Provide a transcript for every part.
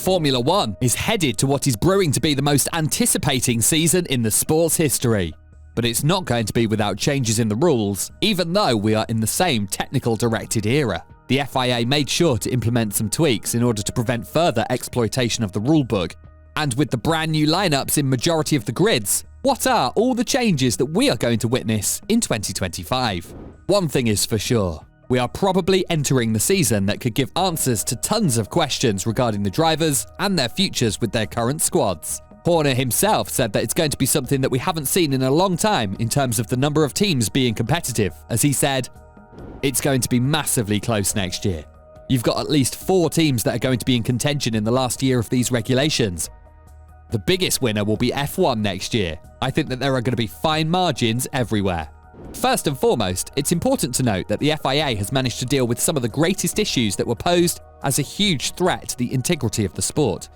Formula One is headed to what is brewing to be the most anticipating season in the sport's history. But it's not going to be without changes in the rules, even though we are in the same technical directed era. The FIA made sure to implement some tweaks in order to prevent further exploitation of the rulebook. And with the brand new lineups in majority of the grids, what are all the changes that we are going to witness in 2025? One thing is for sure. We are probably entering the season that could give answers to tons of questions regarding the drivers and their futures with their current squads. Horner himself said that it's going to be something that we haven't seen in a long time in terms of the number of teams being competitive. As he said, it's going to be massively close next year. You've got at least 4 teams that are going to be in contention in the last year of these regulations. The biggest winner will be F1 next year. I think that there are going to be fine margins everywhere. First and foremost, it's important to note that the FIA has managed to deal with some of the greatest issues that were posed as a huge threat to the integrity of the sport.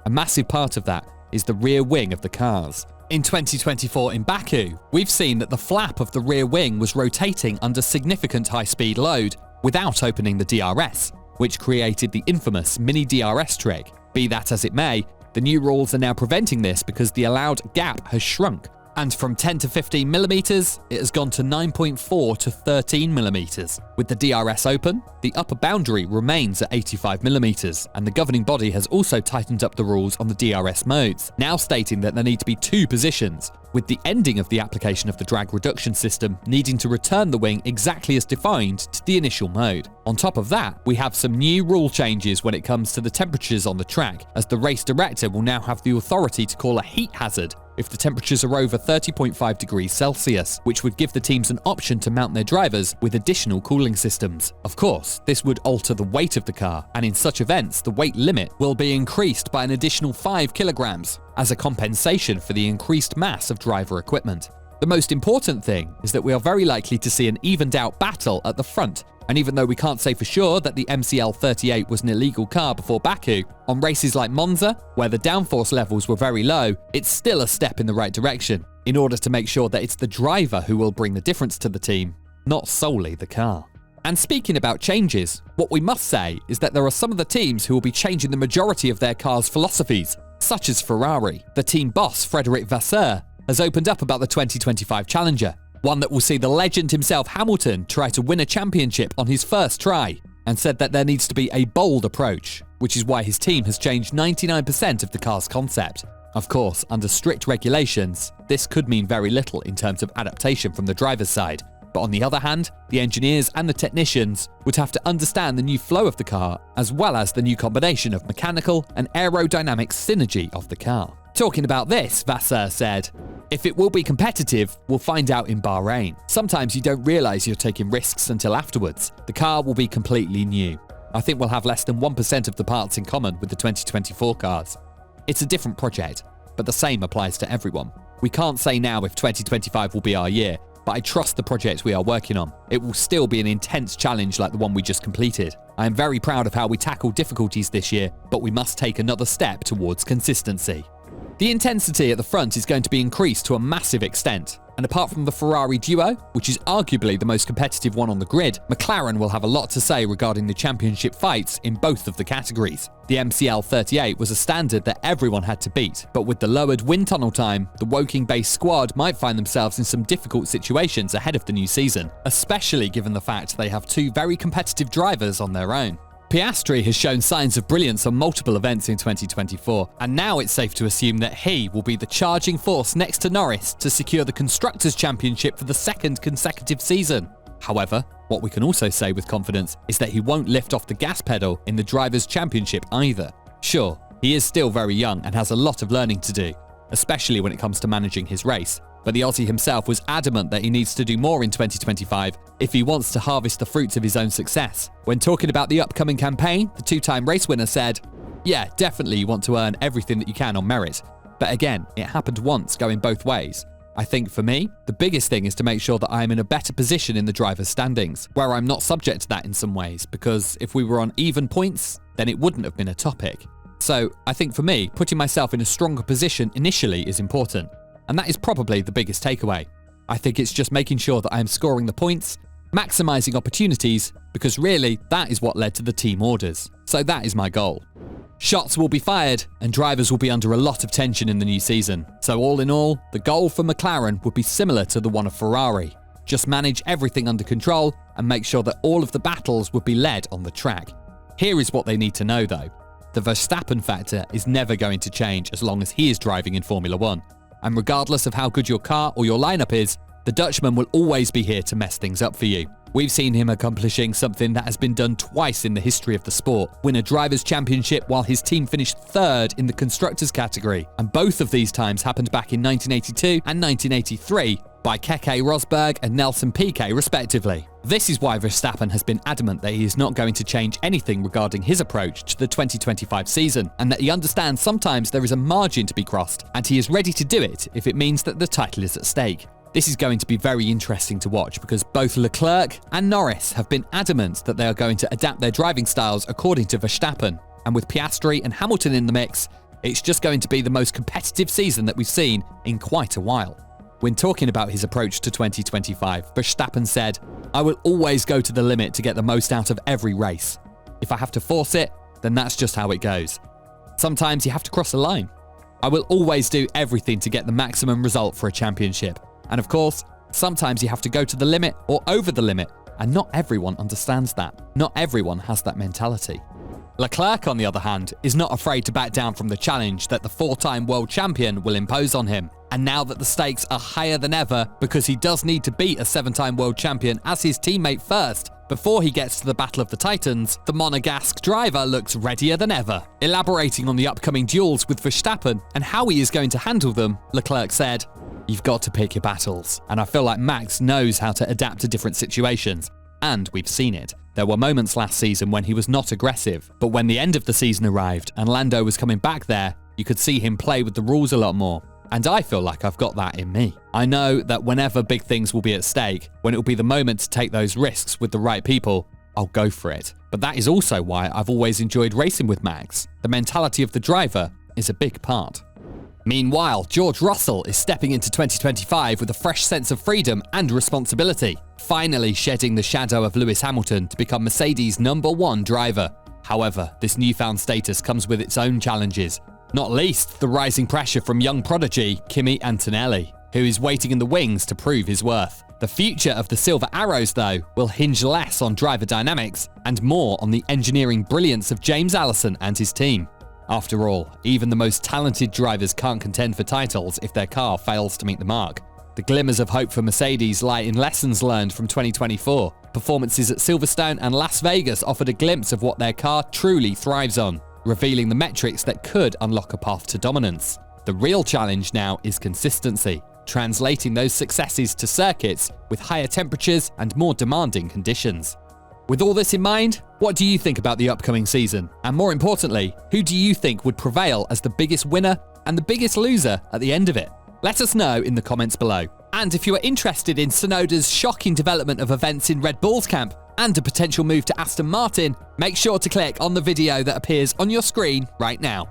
A massive part of that is the rear wing of the cars. In 2024 in Baku, we've seen that the flap of the rear wing was rotating under significant high-speed load without opening the DRS, which created the infamous mini DRS trick. Be that as it may, the new rules are now preventing this because the allowed gap has shrunk. And from 10 to 15 millimeters, it has gone to 9.4 to 13 millimeters. With the DRS open, the upper boundary remains at 85 millimeters, and the governing body has also tightened up the rules on the DRS modes, now stating that there need to be 2 positions, with the ending of the application of the drag reduction system needing to return the wing exactly as defined to the initial mode. On top of that, we have some new rule changes when it comes to the temperatures on the track, as the race director will now have the authority to call a heat hazard if the temperatures are over 30.5 degrees Celsius, which would give the teams an option to mount their drivers with additional cooling systems. Of course, this would alter the weight of the car, and in such events, the weight limit will be increased by an additional 5 kilograms as a compensation for the increased mass of driver equipment. The most important thing is that we are very likely to see an evened out battle at the front. And even though we can't say for sure that the MCL38 was an illegal car before Baku, on races like Monza, where the downforce levels were very low, it's still a step in the right direction, in order to make sure that it's the driver who will bring the difference to the team, not solely the car. And speaking about changes, what we must say is that there are some of the teams who will be changing the majority of their cars' philosophies, such as Ferrari. The team boss, Vasseur, has opened up about the 2025 Challenger, one that will see the legend himself Hamilton try to win a championship on his first try, and said that there needs to be a bold approach, which is why his team has changed 99% of the car's concept. Of course, under strict regulations, this could mean very little in terms of adaptation from the driver's side, but on the other hand, the engineers and the technicians would have to understand the new flow of the car, as well as the new combination of mechanical and aerodynamic synergy of the car. Talking about this, Vasseur said, "If it will be competitive, we'll find out in Bahrain. Sometimes you don't realize you're taking risks until afterwards. The car will be completely new. I think we'll have less than 1% of the parts in common with the 2024 cars. It's a different project, but the same applies to everyone. We can't say now if 2025 will be our year, but I trust the project we are working on. It will still be an intense challenge like the one we just completed. I am very proud of how we tackled difficulties this year, but we must take another step towards consistency." The intensity at the front is going to be increased to a massive extent, and apart from the Ferrari duo, which is arguably the most competitive one on the grid, McLaren will have a lot to say regarding the championship fights in both of the categories. The MCL38 was a standard that everyone had to beat, but with the lowered wind tunnel time, the Woking-based squad might find themselves in some difficult situations ahead of the new season, especially given the fact they have 2 very competitive drivers on their own. Piastri has shown signs of brilliance on multiple events in 2024, and now it's safe to assume that he will be the charging force next to Norris to secure the Constructors' Championship for the 2nd consecutive season. However, what we can also say with confidence is that he won't lift off the gas pedal in the Drivers' Championship either. Sure, he is still very young and has a lot of learning to do, especially when it comes to managing his race, but the Aussie himself was adamant that he needs to do more in 2025 if he wants to harvest the fruits of his own success. When talking about the upcoming campaign, the 2-time race winner said, "Yeah, definitely you want to earn everything that you can on merit. But again, it happened once going both ways. I think for me, the biggest thing is to make sure that I'm in a better position in the driver's standings, where I'm not subject to that in some ways, because if we were on even points, then it wouldn't have been a topic. So I think for me, putting myself in a stronger position initially is important. And that is probably the biggest takeaway. I think it's just making sure that I am scoring the points maximising opportunities, because really, that is what led to the team orders. So that is my goal. Shots will be fired, and drivers will be under a lot of tension in the new season. So all in all, the goal for McLaren would be similar to the one of Ferrari. Just manage everything under control and make sure that all of the battles would be led on the track. Here is what they need to know though. The Verstappen factor is never going to change as long as he is driving in Formula 1. And regardless of how good your car or your lineup is, the Dutchman will always be here to mess things up for you. We've seen him accomplishing something that has been done twice in the history of the sport, win a Drivers' Championship while his team finished third in the Constructors' category, and both of these times happened back in 1982 and 1983 by Keke Rosberg and Nelson Piquet respectively. This is why Verstappen has been adamant that he is not going to change anything regarding his approach to the 2025 season, and that he understands sometimes there is a margin to be crossed, and he is ready to do it if it means that the title is at stake. This is going to be very interesting to watch because both Leclerc and Norris have been adamant that they are going to adapt their driving styles according to Verstappen. And with Piastri and Hamilton in the mix, it's just going to be the most competitive season that we've seen in quite a while. When talking about his approach to 2025, Verstappen said, "I will always go to the limit to get the most out of every race. If I have to force it, then that's just how it goes. Sometimes you have to cross a line. I will always do everything to get the maximum result for a championship. And of course, sometimes you have to go to the limit or over the limit, and not everyone understands that. Not everyone has that mentality." Leclerc, on the other hand, is not afraid to back down from the challenge that the four-time world champion will impose on him. And now that the stakes are higher than ever, because he does need to beat a seven-time world champion as his teammate first, before he gets to the Battle of the Titans, the Monegasque driver looks readier than ever. Elaborating on the upcoming duels with Verstappen and how he is going to handle them, Leclerc said, "You've got to pick your battles, and I feel like Max knows how to adapt to different situations. And we've seen it. There were moments last season when he was not aggressive, but when the end of the season arrived and Lando was coming back there, you could see him play with the rules a lot more. And I feel like I've got that in me. I know that whenever big things will be at stake, when it will be the moment to take those risks with the right people, I'll go for it. But that is also why I've always enjoyed racing with Max. The mentality of the driver is a big part." Meanwhile, George Russell is stepping into 2025 with a fresh sense of freedom and responsibility, finally shedding the shadow of Lewis Hamilton to become Mercedes' #1 driver. However, this newfound status comes with its own challenges, not least the rising pressure from young prodigy Kimi Antonelli, who is waiting in the wings to prove his worth. The future of the Silver Arrows, though, will hinge less on driver dynamics and more on the engineering brilliance of James Allison and his team. After all, even the most talented drivers can't contend for titles if their car fails to meet the mark. The glimmers of hope for Mercedes lie in lessons learned from 2024. Performances at Silverstone and Las Vegas offered a glimpse of what their car truly thrives on, revealing the metrics that could unlock a path to dominance. The real challenge now is consistency, translating those successes to circuits with higher temperatures and more demanding conditions. With all this in mind, what do you think about the upcoming season? And more importantly, who do you think would prevail as the biggest winner and the biggest loser at the end of it? Let us know in the comments below. And if you are interested in Tsunoda's shocking development of events in Red Bull's camp and a potential move to Aston Martin, make sure to click on the video that appears on your screen right now.